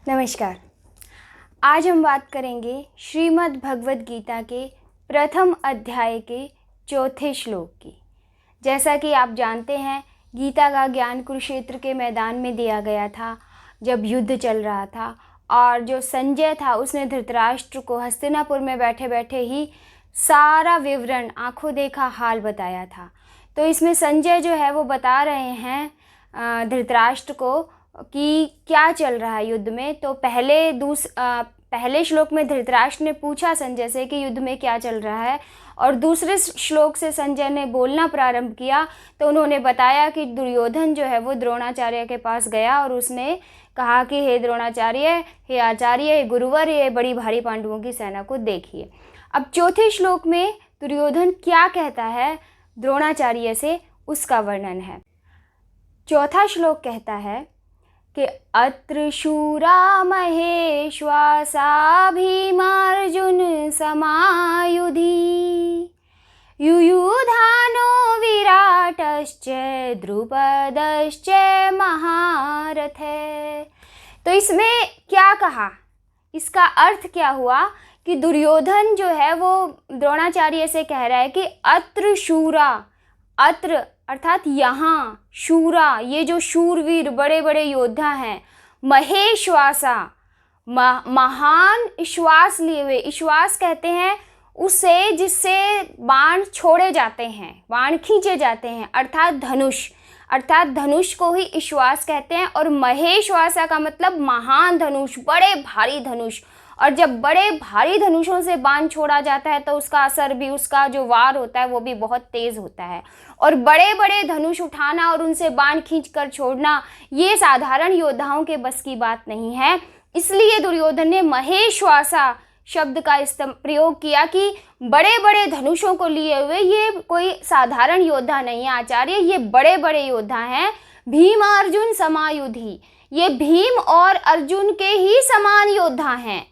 नमस्कार। आज हम बात करेंगे श्रीमद् भगवद गीता के प्रथम अध्याय के चौथे श्लोक की। जैसा कि आप जानते हैं, गीता का ज्ञान कुरुक्षेत्र के मैदान में दिया गया था जब युद्ध चल रहा था, और जो संजय था उसने धृतराष्ट्र को हस्तिनापुर में बैठे बैठे ही सारा विवरण, आंखों देखा हाल बताया था। तो इसमें संजय जो है वो बता रहे हैं धृतराष्ट्र को कि क्या चल रहा है युद्ध में। तो पहले श्लोक में धृतराष्ट्र ने पूछा संजय से कि युद्ध में क्या चल रहा है, और दूसरे श्लोक से संजय ने बोलना प्रारंभ किया तो उन्होंने बताया कि दुर्योधन जो है वो द्रोणाचार्य के पास गया और उसने कहा कि हे द्रोणाचार्य, हे आचार्य, हे गुरुवर, ये बड़ी भारी पांडवों की सेना को देखिए। अब चौथे श्लोक में दुर्योधन क्या कहता है द्रोणाचार्य से, उसका वर्णन है। चौथा श्लोक कहता है कि अत्र शूरा महेश्वासा भीमार्जुन समायुधि युयुधानो विराटश्च द्रुपदश्च महारथे। तो इसमें क्या कहा, इसका अर्थ क्या हुआ कि दुर्योधन जो है वो द्रोणाचार्य से कह रहा है कि अत्र शूरा, अत्र अर्थात यहाँ, शूरा ये जो शूरवीर बड़े बड़े योद्धा हैं, महेश्वासा महान श्वास लिए हुए, श्वास कहते हैं उसे जिससे बाण छोड़े जाते हैं, बाण खींचे जाते हैं, अर्थात धनुष, अर्थात धनुष को ही श्वास कहते हैं। और महेश्वासा का मतलब महान धनुष, बड़े भारी धनुष। और जब बड़े भारी धनुषों से बाण छोड़ा जाता है तो उसका असर भी, उसका जो वार होता है वो भी बहुत तेज होता है। और बड़े बड़े धनुष उठाना और उनसे बाण खींचकर छोड़ना ये साधारण योद्धाओं के बस की बात नहीं है। इसलिए दुर्योधन ने महेश्वासा शब्द का प्रयोग किया कि बड़े बड़े धनुषों को लिए हुए ये कोई साधारण योद्धा नहीं है आचार्य, ये बड़े बड़े योद्धा हैं। भीम अर्जुन समायुधि, ये भीम और अर्जुन के ही समान योद्धा हैं,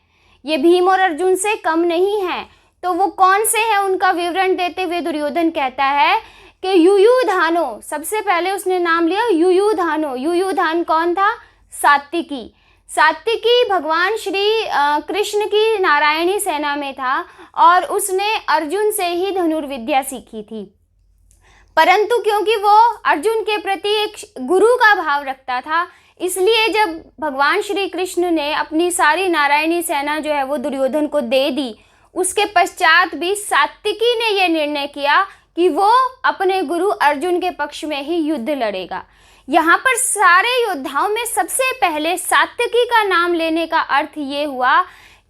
ये भीम और अर्जुन से कम नहीं हैं। तो वो कौन से हैं उनका विवरण देते हुए दुर्योधन कहता है कि युयुधानो, सबसे पहले उसने नाम लिया युयुधानो। युयुधान कौन था? सात्विकी। सात्विकी भगवान श्री कृष्ण की नारायणी सेना में था और उसने अर्जुन से ही धनुर्विद्या सीखी थी, परंतु क्योंकि वो अर्जुन के प्रति एक गुरु का भाव रखता था, इसलिए जब भगवान श्री कृष्ण ने अपनी सारी नारायणी सेना जो है वो दुर्योधन को दे दी, उसके पश्चात भी सात्विकी ने यह निर्णय किया कि वो अपने गुरु अर्जुन के पक्ष में ही युद्ध लड़ेगा। यहाँ पर सारे योद्धाओं में सबसे पहले सात्विकी का नाम लेने का अर्थ ये हुआ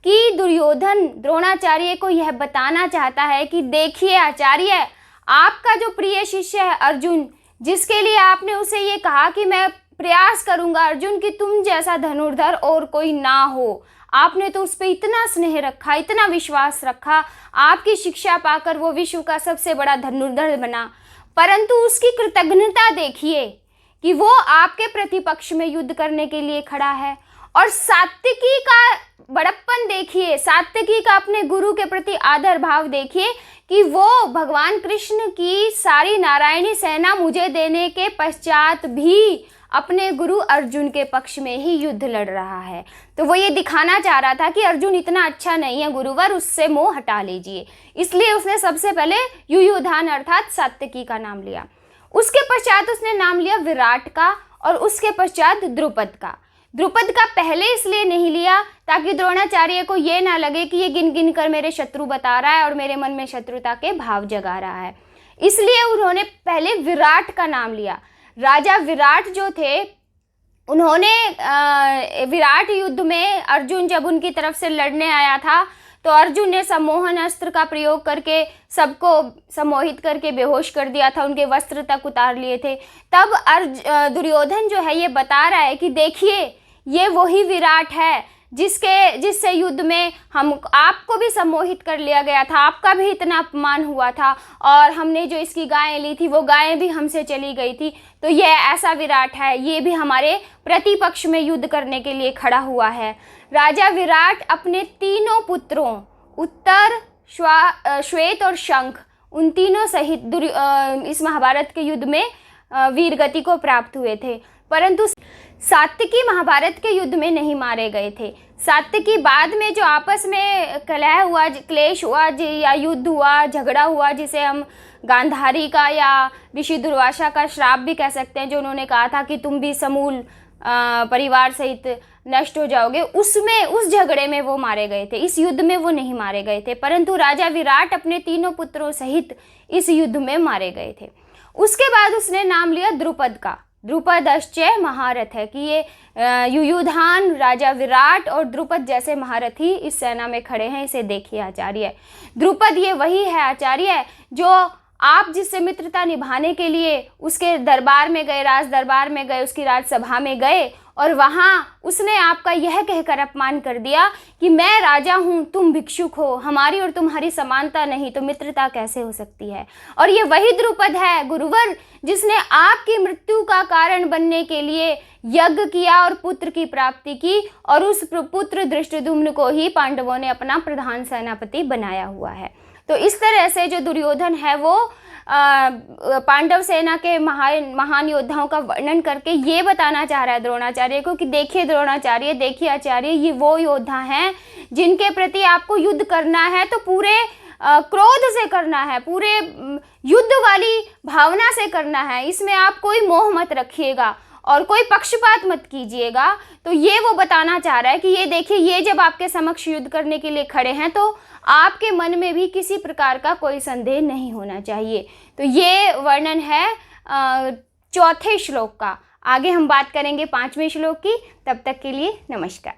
कि दुर्योधन द्रोणाचार्य को यह बताना चाहता है कि देखिए आचार्य, आपका जो प्रिय शिष्य है अर्जुन, जिसके लिए आपने उसे ये कहा कि मैं प्रयास करूंगा अर्जुन कि तुम जैसा धनुर्धर और कोई ना हो, आपने तो उस पर इतना स्नेह रखा, इतना विश्वास रखा, आपकी शिक्षा पाकर वो विश्व का सबसे बड़ा धनुर्धर बना, परंतु उसकी कृतज्ञता देखिए कि वो आपके प्रतिपक्ष में युद्ध करने के लिए खड़ा है। और सात्विकी का बड़प्पन देखिए, सात्विकी का अपने गुरु के प्रति आदर भाव देखिए कि वो भगवान कृष्ण की सारी नारायणी सेना मुझे देने के पश्चात भी अपने गुरु अर्जुन के पक्ष में ही युद्ध लड़ रहा है। तो वो ये दिखाना चाह रहा था कि अर्जुन इतना अच्छा नहीं है गुरुवर, उससे मोह हटा लीजिए। इसलिए उसने सबसे पहले युयुधान अर्थात सात्विकी का नाम लिया। उसके पश्चात उसने नाम लिया विराट का, और उसके पश्चात द्रुपद का। द्रुपद का पहले इसलिए नहीं लिया ताकि द्रोणाचार्य को ये ना लगे कि ये गिन गिन कर मेरे शत्रु बता रहा है और मेरे मन में शत्रुता के भाव जगा रहा है, इसलिए उन्होंने पहले विराट का नाम लिया। राजा विराट जो थे, उन्होंने विराट युद्ध में अर्जुन जब उनकी तरफ से लड़ने आया था तो अर्जुन ने सम्मोहन अस्त्र का प्रयोग करके सबको सम्मोहित करके बेहोश कर दिया था, उनके वस्त्र तक उतार लिए थे। तब दुर्योधन जो है ये बता रहा है कि देखिए ये वही विराट है जिससे युद्ध में हम आपको भी सम्मोहित कर लिया गया था, आपका भी इतना अपमान हुआ था, और हमने जो इसकी गायें ली थी वो गायें भी हमसे चली गई थी। तो ये ऐसा विराट है, ये भी हमारे प्रतिपक्ष में युद्ध करने के लिए खड़ा हुआ है। राजा विराट अपने तीनों पुत्रों उत्तर, श्वेत और शंख, उन तीनों सहित इस महाभारत के युद्ध में वीर गति को प्राप्त हुए थे। परंतु सात्यकी महाभारत के युद्ध में नहीं मारे गए थे। सात्यकी बाद में जो आपस में कलह हुआ, क्लेश हुआ या युद्ध हुआ, झगड़ा हुआ, जिसे हम गांधारी का या ऋषि दुर्वासा का श्राप भी कह सकते हैं, जो उन्होंने कहा था कि तुम भी समूल परिवार सहित नष्ट हो जाओगे, उसमें, उस झगड़े में वो मारे गए थे। इस युद्ध में वो नहीं मारे गए थे, परंतु राजा विराट अपने तीनों पुत्रों सहित इस युद्ध में मारे गए थे। उसके बाद उसने नाम लिया द्रुपद का। द्रुपदश्च महारथ है कि ये युयुधान, राजा विराट और द्रुपद जैसे महारथी इस सेना में खड़े हैं। इसे देखिए आचार्य, द्रुपद ये वही है आचार्य जो आप जिससे मित्रता निभाने के लिए उसके दरबार में गए, राज दरबार में गए, उसकी राजसभा में गए और वहाँ उसने आपका यह कहकर अपमान कर दिया कि मैं राजा हूँ, तुम भिक्षुक हो, हमारी और तुम्हारी समानता नहीं, तो मित्रता कैसे हो सकती है। और ये वही द्रुपद है गुरुवर जिसने आपकी मृत्यु का कारण बनने के लिए यज्ञ किया और पुत्र की प्राप्ति की, और उस पुत्र धृष्टद्युम्न को ही पांडवों ने अपना प्रधान सेनापति बनाया हुआ है। तो इस तरह से जो दुर्योधन है वो पांडव सेना के महान योद्धाओं का वर्णन करके ये बताना चाह रहा है द्रोणाचार्य को कि देखिए द्रोणाचार्य, देखिए आचार्य, ये वो योद्धा हैं जिनके प्रति आपको युद्ध करना है तो पूरे क्रोध से करना है, पूरे युद्ध वाली भावना से करना है। इसमें आप कोई मोह मत रखिएगा और कोई पक्षपात मत कीजिएगा। तो ये वो बताना चाह रहा है कि ये देखिए, ये जब आपके समक्ष युद्ध करने के लिए खड़े हैं तो आपके मन में भी किसी प्रकार का कोई संदेह नहीं होना चाहिए। तो ये वर्णन है चौथे श्लोक का। आगे हम बात करेंगे 5वें श्लोक की। तब तक के लिए नमस्कार।